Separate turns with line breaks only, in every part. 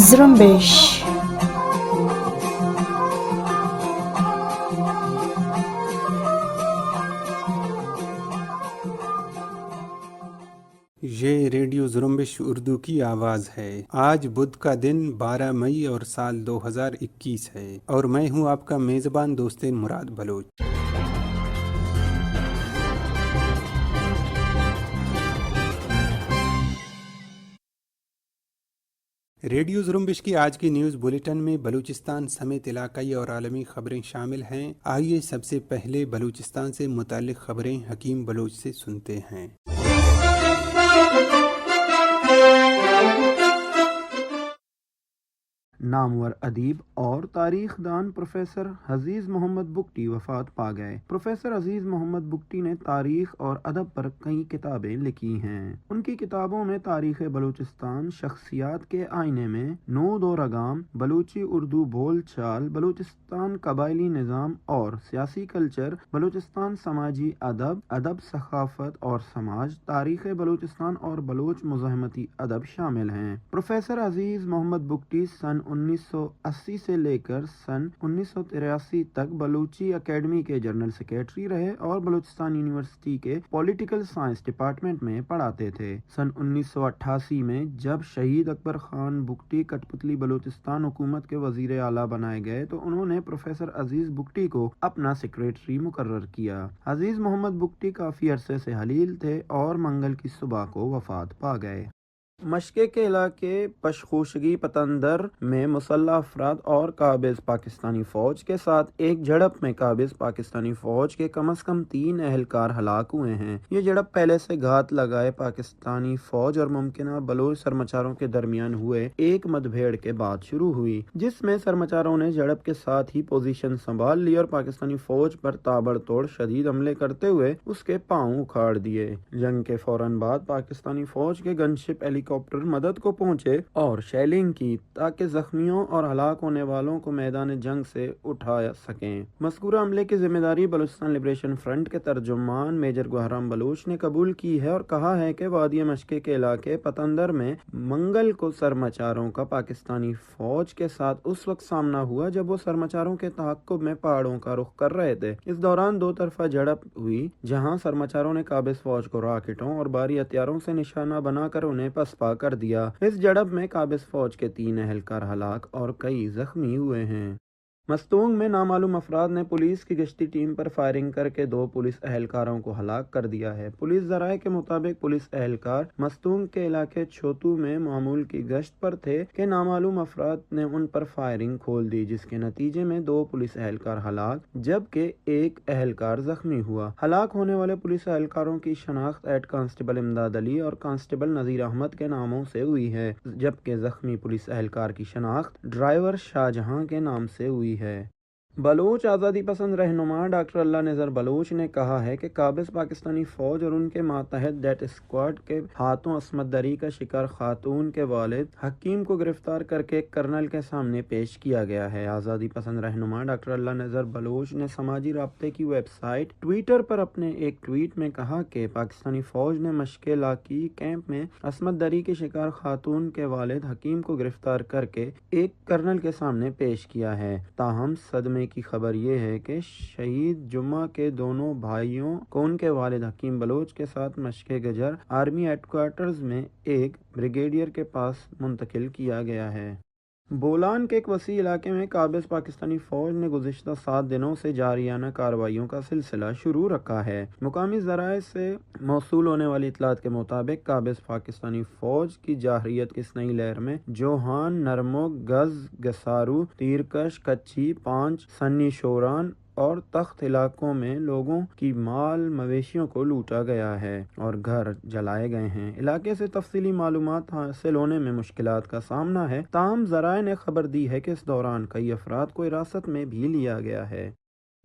زرمبش.
یہ ریڈیو زرمبش اردو کی آواز ہے۔ آج بدھ کا دن 12 مئی اور سال 2021 ہے، اور میں ہوں آپ کا میزبان دوست مراد بلوچ۔ ریڈیو زرمبش کی آج کی نیوز بلیٹن میں بلوچستان سمیت علاقائی اور عالمی خبریں شامل ہیں۔ آئیے سب سے پہلے بلوچستان سے متعلق خبریں حکیم بلوچ سے سنتے ہیں۔ نامور ادیب اور تاریخ دان پروفیسر عزیز محمد بگٹی وفات پا گئے۔ پروفیسر عزیز محمد بگٹی نے تاریخ اور ادب پر کئی کتابیں لکھی ہیں۔ ان کی کتابوں میں تاریخ بلوچستان، شخصیات کے آئینے میں، نو دو رگام، بلوچی اردو بول چال، بلوچستان قبائلی نظام اور سیاسی کلچر، بلوچستان سماجی ادب، ادب ثقافت اور سماج، تاریخ بلوچستان اور بلوچ مزاحمتی ادب شامل ہیں۔ پروفیسر عزیز محمد بگٹی سن 1980 سے لے کر سن 1983 تک بلوچی اکیڈمی کے جنرل سیکریٹری رہے اور بلوچستان یونیورسٹی کے پولیٹیکل سائنس ڈپارٹمنٹ میں پڑھاتے تھے۔ سن 1988 میں جب شہید اکبر خان بگٹی کٹ پتلی بلوچستان حکومت کے وزیر اعلیٰ بنائے گئے تو انہوں نے پروفیسر عزیز بگٹی کو اپنا سیکریٹری مقرر کیا۔ عزیز محمد بگٹی کافی عرصے سے حلیل تھے اور منگل کی صبح کو وفات پا گئے۔ مشقے کے علاقے پشخوشگی پتندر میں مسلح افراد اور قابض پاکستانی فوج کے ساتھ ایک جھڑپ میں قابض پاکستانی فوج کے کم از کم 3 اہلکار ہلاک ہوئے ہیں۔ یہ جھڑپ پہلے سے گھات لگائے پاکستانی فوج اور ممکنہ بلوچ سرمچاروں کے درمیان ہوئے ایک مدبھیڑ کے بعد شروع ہوئی، جس میں سرمچاروں نے جھڑپ کے ساتھ ہی پوزیشن سنبھال لی اور پاکستانی فوج پر تابڑ توڑ شدید حملے کرتے ہوئے اس کے پاؤں اکھاڑ دیے۔ جنگ کے فوراً بعد پاکستانی فوج کے گن شپ ہیلی کاپٹر مدد کو پہنچے اور شیلنگ کی تاکہ زخمیوں اور ہلاک ہونے والوں کو میدان جنگ سے اٹھا سکیں۔ مذکورہ حملے کی ذمہ داری بلوچستان لبریشن فرنٹ کے ترجمان میجر گوہرام بلوچ نے قبول کی ہے اور کہا ہے کہ وادی مشقے کے علاقے پتندر میں منگل کو سرمچاروں کا پاکستانی فوج کے ساتھ اس وقت سامنا ہوا جب وہ سرمچاروں کے تعاقب میں پہاڑوں کا رخ کر رہے تھے۔ اس دوران دو طرفہ جھڑپ ہوئی جہاں سرمچاروں نے قابض فوج کو راکٹوں اور بھاری ہتھیاروں سے نشانہ بنا کر انہیں پسپا کر دیا۔ اس جھڑپ میں قابض فوج کے 3 اہلکار ہلاک اور کئی زخمی ہوئے ہیں۔ مستونگ میں نامعلوم افراد نے پولیس کی گشتی ٹیم پر فائرنگ کر کے 2 پولیس اہلکاروں کو ہلاک کر دیا ہے۔ پولیس ذرائع کے مطابق پولیس اہلکار مستونگ کے علاقے چھوتو میں معمول کی گشت پر تھے کہ نامعلوم افراد نے ان پر فائرنگ کھول دی، جس کے نتیجے میں 2 پولیس اہلکار ہلاک جبکہ 1 اہلکار زخمی ہوا۔ ہلاک ہونے والے پولیس اہلکاروں کی شناخت ہیڈ کانسٹیبل امداد علی اور کانسٹیبل نذیر احمد کے ناموں سے ہوئی ہے، جبکہ زخمی پولیس اہلکار کی شناخت ڈرائیور شاہجہاں کے نام سے ہوئی ہے۔ بلوچ آزادی پسند رہنما ڈاکٹر اللہ نذر بلوچ نے کہا ہے کہ قابض پاکستانی فوج اور ان کے ماتحت ڈیتھ اسکواڈ کے ہاتھوں عصمت دری کا شکار خاتون کے والد حکیم کو گرفتار کر کے کرنل کے سامنے پیش کیا گیا ہے۔ آزادی پسند رہنما ڈاکٹر اللہ نذر بلوچ نے سماجی رابطے کی ویب سائٹ ٹویٹر پر اپنے ایک ٹویٹ میں کہا کہ پاکستانی فوج نے مشقے لاکی کیمپ میں عصمت دری کے شکار خاتون کے والد حکیم کو گرفتار کر کے ایک کرنل کے سامنے پیش کیا ہے۔ تاہم صدمے کی خبر یہ ہے کہ شہید جمعہ کے دونوں بھائیوں کو ان کے والد حکیم بلوچ کے ساتھ مشقے گجر آرمی ہیڈ کوارٹرز میں ایک بریگیڈیئر کے پاس منتقل کیا گیا ہے۔ بولان کے ایک وسیع علاقے میں قابض پاکستانی فوج نے گزشتہ 7 دنوں سے جارحانہ کارروائیوں کا سلسلہ شروع رکھا ہے۔ مقامی ذرائع سے موصول ہونے والی اطلاعات کے مطابق قابض پاکستانی فوج کی جارحیت کی اس نئی لہر میں جوہان، نرموگ، گز، گسارو، تیرکش، کچھی، پانچ، سنی شوران اور تخت علاقوں میں لوگوں کی مال مویشیوں کو لوٹا گیا ہے اور گھر جلائے گئے ہیں۔ علاقے سے تفصیلی معلومات حاصل ہونے میں مشکلات کا سامنا ہے، تاہم ذرائع نے خبر دی ہے کہ اس دوران کئی افراد کو حراست میں بھی لیا گیا ہے۔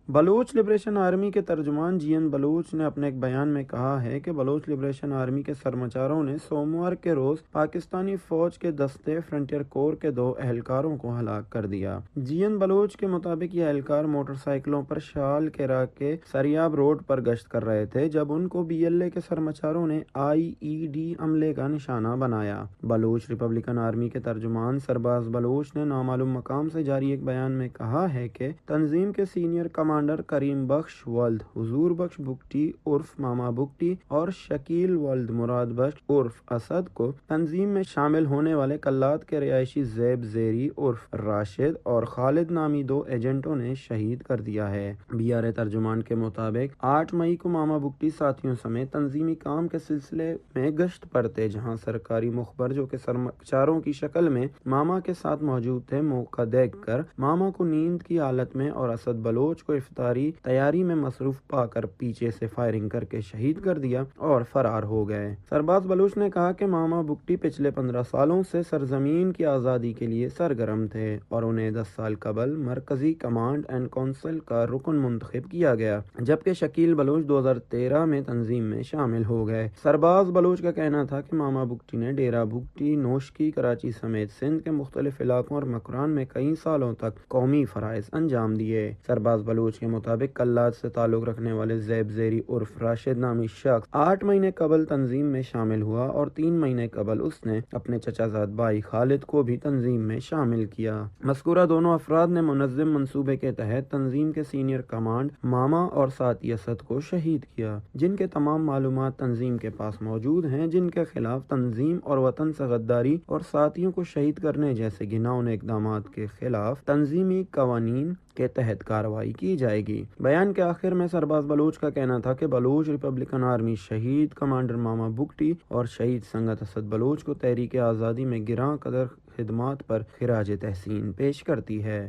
بلوچ لبریشن آرمی کے ترجمان جی این بلوچ نے اپنے ایک بیان میں کہا ہے کہ بلوچ لبریشن آرمی کے سرمچاروں نے سوموار کے روز پاکستانی فوج کے دستے فرنٹیئر کور کے 2 اہلکاروں کو ہلاک کر دیا۔ جی این بلوچ کے مطابق یہ اہلکار موٹر سائیکلوں پر شال کیرا کے سریاب روڈ پر گشت کر رہے تھے جب ان کو بی ایل اے کے سرمچاروں نے آئی ای ڈی عملے کا نشانہ بنایا۔ بلوچ ریپبلکن آرمی کے ترجمان سرباز بلوچ نے نامعلوم مقام سے جاری ایک بیان میں کہا ہے کہ تنظیم کے سینئر کمانڈر کریم بخش ولد حضور بخش بگٹی عرف ماما بگٹی اور شکیل ولد مراد بخش عرف اسد کو تنظیم میں شامل ہونے والے کلات کے رہائشی زیب زیری عرف راشد اور خالد نامی 2 ایجنٹوں نے شہید کر دیا ہے۔ بی آر اے ترجمان کے مطابق 8 مئی کو ماما بگٹی ساتھیوں سمیت تنظیمی کام کے سلسلے میں گشت پر تھے، جہاں سرکاری مخبر جو کہ سرمچاروں کی شکل میں ماما کے ساتھ موجود تھے موقع دیکھ کر ماما کو نیند کی حالت میں اور اسد بلوچ کو افطاری تیاری میں مصروف پا کر پیچھے سے فائرنگ کر کے شہید کر دیا اور فرار ہو گئے۔ سرباز بلوچ نے کہا کہ ماما بگٹی پچھلے 15 سالوں سے سرزمین کی آزادی کے لیے سرگرم تھے اور انہیں 10 سال قبل مرکزی کمانڈ اینڈ کونسل کا رکن منتخب کیا گیا، جبکہ شکیل بلوچ 2013 میں تنظیم میں شامل ہو گئے۔ سرباز بلوچ کا کہنا تھا کہ ماما بگٹی نے ڈیرہ بگٹی، نوشکی، کراچی سمیت سندھ کے مختلف علاقوں اور مکران میں کئی سالوں تک قومی فرائض انجام دیے۔ سرباز بلوچ کے مطابق کلات سے تعلق رکھنے والے زیب زیری عرف راشد نامی شخص 8 مہینے قبل تنظیم میں شامل ہوا اور 3 مہینے قبل اس نے اپنے چچا زاد بھائی خالد کو بھی تنظیم میں شامل کیا۔ مذکورہ دونوں افراد نے منظم منصوبے کے تحت تنظیم کے سینئر کمانڈ ماما اور ساتھی اسد کو شہید کیا، جن کے تمام معلومات تنظیم کے پاس موجود ہیں، جن کے خلاف تنظیم اور وطن سے غداری اور ساتھیوں کو شہید کرنے جیسے گھناؤنے اقدامات کے خلاف تنظیمی قوانین کے تحت کارروائی کی جائے گی۔ بیان کے آخر میں سرباز بلوچ کا کہنا تھا کہ بلوچ ریپبلکن آرمی شہید کمانڈر ماما بگٹی اور شہید سنگت اسد بلوچ کو تحریک آزادی میں گراں قدر خدمات پر خراج تحسین پیش کرتی ہے۔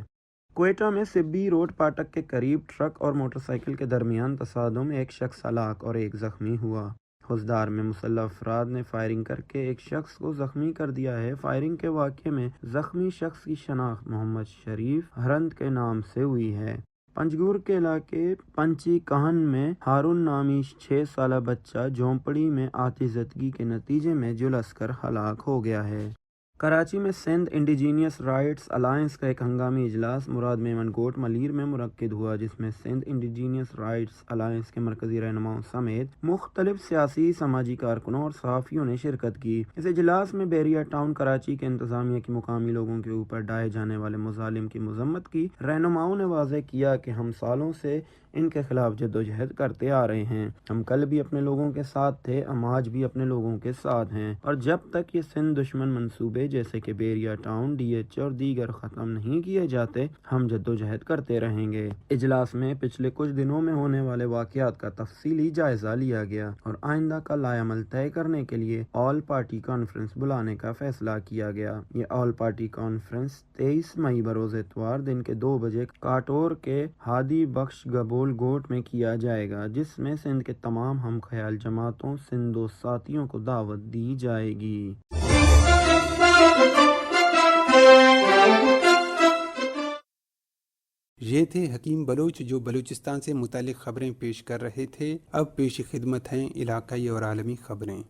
کوئٹہ میں سبی روڈ پاٹک کے قریب ٹرک اور موٹر سائیکل کے درمیان تصادم میں ایک شخص ہلاک اور ایک زخمی ہوا۔ حوزدار میں مسلح افراد نے فائرنگ کر کے ایک شخص کو زخمی کر دیا ہے۔ فائرنگ کے واقعے میں زخمی شخص کی شناخت محمد شریف ہرند کے نام سے ہوئی ہے۔ پنجگور کے علاقے پنچی کہن میں ہارون نامی 6 سالہ بچہ جھونپڑی میں آتش زدگی کے نتیجے میں جھلس کر ہلاک ہو گیا ہے۔ کراچی میں سندھ انڈیجینئس رائٹس الائنس کا ایک ہنگامی اجلاس مراد میمن کوٹ ملیر میں منعقد ہوا، جس میں سندھ انڈیجینئس رائٹس الائنس کے مرکزی رہنماؤں سمیت مختلف سیاسی سماجی کارکنوں اور صحافیوں نے شرکت کی۔ اس اجلاس میں بیریا ٹاؤن کراچی کے انتظامیہ کی مقامی لوگوں کے اوپر ڈھائے جانے والے مظالم کی مذمت کی۔ رہنماؤں نے واضح کیا کہ ہم سالوں سے ان کے خلاف جدوجہد کرتے آ رہے ہیں، ہم کل بھی اپنے لوگوں کے ساتھ تھے، ہم آج بھی اپنے لوگوں کے ساتھ ہیں، اور جب تک یہ سندھ دشمن منصوبے جیسے کہ بیریا ٹاؤن، ڈی ایچ اور دیگر ختم نہیں کیے جاتے، ہم جدوجہد کرتے رہیں گے۔ اجلاس میں پچھلے کچھ دنوں میں ہونے والے واقعات کا تفصیلی جائزہ لیا گیا اور آئندہ کا لائحہ عمل طے کرنے کے لیے آل پارٹی کانفرنس بلانے کا فیصلہ کیا گیا۔ یہ آل پارٹی کانفرنس 23 مئی بروز اتوار دن کے 2 بجے کاٹور کے ہادی بخش گبول گوٹ میں کیا جائے گا، جس میں سندھ کے تمام ہم خیال جماعتوں سندھو ساتھیوں کو دعوت دی جائے گی۔
یہ تھے حکیم بلوچ جو بلوچستان سے متعلق خبریں پیش کر رہے تھے۔ اب پیش خدمت ہیں علاقائی اور عالمی خبریں۔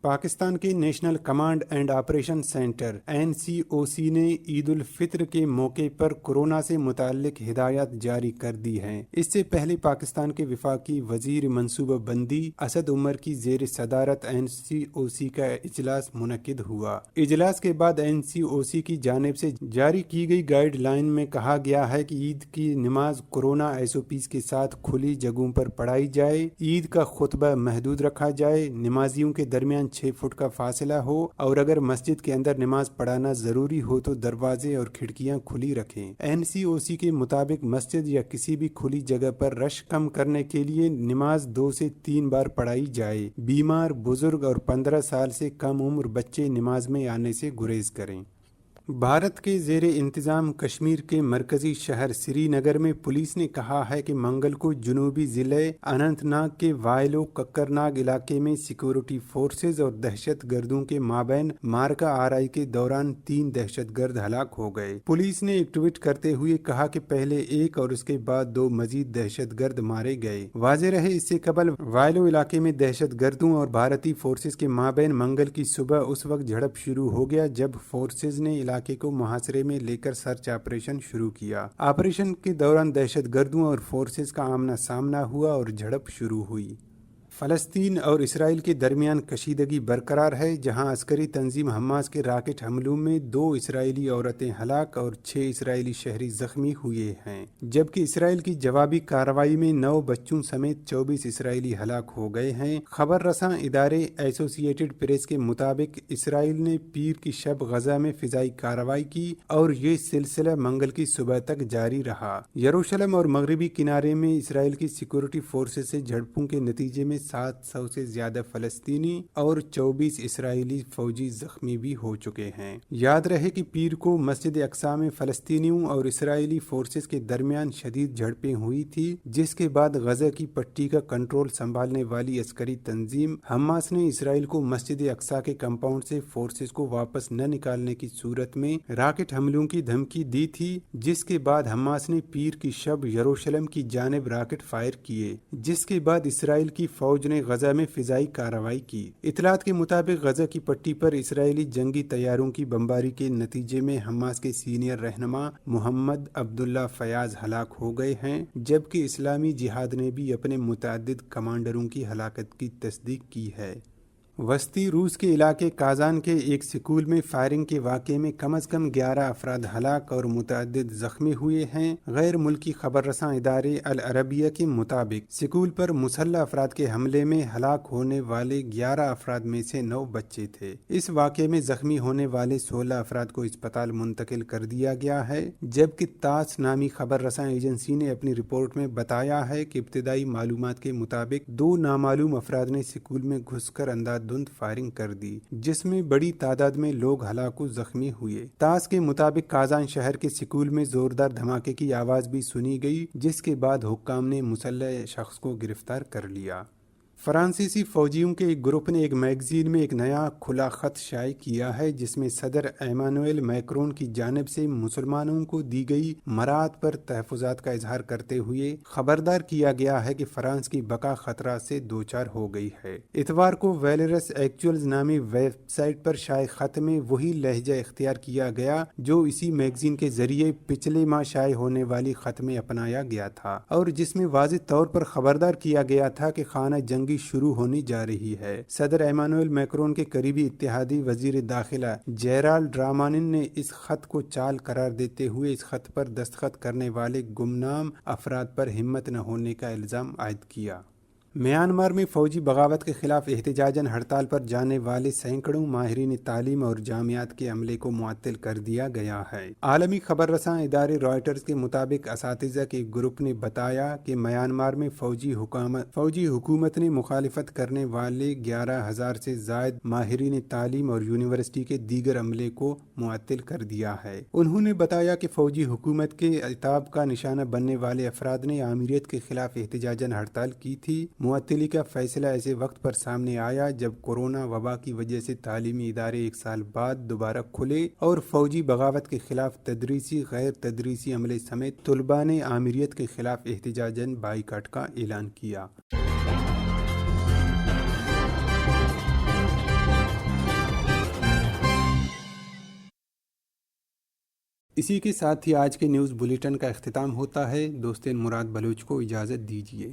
پاکستان کے national command and operation centre NCOC نے عید الفطر کے موقع پر کورونا سے متعلق ہدایات جاری کر دی ہیں۔ اس سے پہلے پاکستان کے وفاقی وزیر منصوبہ بندی اسد عمر کی زیر صدارت NCOC کا اجلاس منعقد ہوا۔ اجلاس کے بعد NCOC کی جانب سے جاری کی گئی گائیڈ لائن میں کہا گیا ہے کہ عید کی نماز کورونا SOPs کے ساتھ کھلی جگہوں پر پڑھائی جائے، عید کا خطبہ محدود رکھا جائے، نمازیوں کے درمیان 6 فٹ کا فاصلہ ہو، اور اگر مسجد کے اندر نماز پڑھانا ضروری ہو تو دروازے اور کھڑکیاں کھلی رکھیں۔ NCOC کے مطابق مسجد یا کسی بھی کھلی جگہ پر رش کم کرنے کے لیے نماز 2 سے 3 بار پڑھائی جائے۔ بیمار، بزرگ اور 15 سال سے کم عمر بچے نماز میں آنے سے گریز کریں۔ بھارت کے زیر انتظام کشمیر کے مرکزی شہر سری نگر میں پولیس نے کہا ہے کہ منگل کو جنوبی ضلع اننت ناگ کے وائلو ککرناگ علاقے میں سیکورٹی فورسز اور دہشت گردوں کے مابین مارکا آرائی کے دوران 3 دہشت گرد ہلاک ہو گئے۔ پولیس نے ایک ٹویٹ کرتے ہوئے کہا کہ پہلے ایک اور اس کے بعد 2 مزید دہشت گرد مارے گئے۔ واضح رہے اس سے قبل وائلو علاقے میں دہشت گردوں اور بھارتی فورسز کے مابین منگل کی صبح اس وقت جھڑپ شروع ہو گیا جب فورسز نے علاقے کو محاصرے میں لے کر سرچ آپریشن شروع کیا۔ آپریشن کے دوران دہشت گردوں اور فورسز کا آمنا سامنا ہوا اور جھڑپ شروع ہوئی۔ فلسطین اور اسرائیل کے درمیان کشیدگی برقرار ہے، جہاں عسکری تنظیم حماس کے راکٹ حملوں میں 2 اسرائیلی عورتیں ہلاک اور 6 اسرائیلی شہری زخمی ہوئے ہیں، جبکہ اسرائیل کی جوابی کارروائی میں 9 بچوں سمیت 24 اسرائیلی ہلاک ہو گئے ہیں۔ خبر رساں ادارے ایسوسی ایٹڈ پریس کے مطابق اسرائیل نے پیر کی شب غزہ میں فضائی کارروائی کی اور یہ سلسلہ منگل کی صبح تک جاری رہا۔ یروشلم اور مغربی کنارے میں اسرائیل کی سیکورٹی فورسز سے جھڑپوں کے نتیجے میں 700 سے زیادہ فلسطینی اور 24 اسرائیلی فوجی زخمی بھی ہو چکے ہیں۔ یاد رہے کہ پیر کو مسجد اقصی میں فلسطینیوں اور اسرائیلی فورسز کے درمیان شدید جھڑپیں ہوئی تھی، جس کے بعد غزہ کی پٹی کا کنٹرول سنبھالنے والی عسکری تنظیم حماس نے اسرائیل کو مسجد اقصی کے کمپاؤنڈ سے فورسز کو واپس نہ نکالنے کی صورت میں راکٹ حملوں کی دھمکی دی تھی، جس کے بعد حماس نے پیر کی شب یروشلم کی جانب راکٹ فائر کیے، جس کے بعد اسرائیل کی فوج نے غزہ میں فضائی کارروائی کی۔ اطلاعات کے مطابق غزہ کی پٹی پر اسرائیلی جنگی طیاروں کی بمباری کے نتیجے میں حماس کے سینئر رہنما محمد عبداللہ فیاض ہلاک ہو گئے ہیں، جبکہ اسلامی جہاد نے بھی اپنے متعدد کمانڈروں کی ہلاکت کی تصدیق کی ہے۔ وسطی روس کے علاقے کازان کے ایک سکول میں فائرنگ کے واقعے میں کم از کم 11 افراد ہلاک اور متعدد زخمی ہوئے ہیں۔ غیر ملکی خبر رساں ادارے العربیہ کے مطابق سکول پر مسلح افراد کے حملے میں ہلاک ہونے والے 11 افراد میں سے 9 بچے تھے۔ اس واقعے میں زخمی ہونے والے 16 افراد کو اسپتال منتقل کر دیا گیا ہے، جبکہ تاس نامی خبر رساں ایجنسی نے اپنی رپورٹ میں بتایا ہے کہ ابتدائی معلومات کے مطابق 2 نامعلوم افراد نے سکول میں گھس کر اندھا دھند فائرنگ کر دی، جس میں بڑی تعداد میں لوگ ہلاک و زخمی ہوئے۔ تاس کے مطابق کازان شہر کے سکول میں زوردار دھماکے کی آواز بھی سنی گئی، جس کے بعد حکام نے مسلح شخص کو گرفتار کر لیا۔ فرانسیسی فوجیوں کے ایک گروپ نے ایک میگزین میں ایک نیا کھلا خط شائع کیا ہے، جس میں صدر ایمانوئل میکرون کی جانب سے مسلمانوں کو دی گئی مراعات پر تحفظات کا اظہار کرتے ہوئے خبردار کیا گیا ہے کہ فرانس کی بقا خطرات سے دوچار ہو گئی ہے۔ اتوار کو ویلرس ایکچوئلز نامی ویب سائٹ پر شائع خط میں وہی لہجہ اختیار کیا گیا جو اسی میگزین کے ذریعے پچھلے ماہ شائع ہونے والی خط میں اپنایا گیا تھا، اور جس میں واضح طور پر خبردار کیا گیا تھا کہ خانہ جنگی شروع ہونی جا رہی ہے۔ صدر ایمانوئل میکرون کے قریبی اتحادی وزیر داخلہ جیرالڈ ڈرامانن نے اس خط کو چال قرار دیتے ہوئے اس خط پر دستخط کرنے والے گمنام افراد پر ہمت نہ ہونے کا الزام عائد کیا۔ میانمار میں فوجی بغاوت کے خلاف احتجاجاً ہڑتال پر جانے والے سینکڑوں ماہرین تعلیم اور جامعات کے عملے کو معطل کر دیا گیا ہے۔ عالمی خبر رساں ادارے رائٹرز کے مطابق اساتذہ کے گروپ نے بتایا کہ میانمار میں فوجی حکومت نے مخالفت کرنے والے 11,000 سے زائد ماہرین تعلیم اور یونیورسٹی کے دیگر عملے کو معطل کر دیا ہے۔ انہوں نے بتایا کہ فوجی حکومت کے عتاب کا نشانہ بننے والے افراد نے آمریت کے خلاف احتجاجاً ہڑتال کی تھی۔ معطلی کا فیصلہ ایسے وقت پر سامنے آیا جب کورونا وبا کی وجہ سے تعلیمی ادارے 1 سال بعد دوبارہ کھلے اور فوجی بغاوت کے خلاف تدریسی، غیر تدریسی عملے سمیت طلباء نے آمریت کے خلاف احتجاجاً بائیکاٹ کا اعلان کیا۔ اسی کے ساتھ ہی آج کے نیوز بلیٹن کا اختتام ہوتا ہے۔ دوستین مراد بلوچ کو اجازت دیجیے۔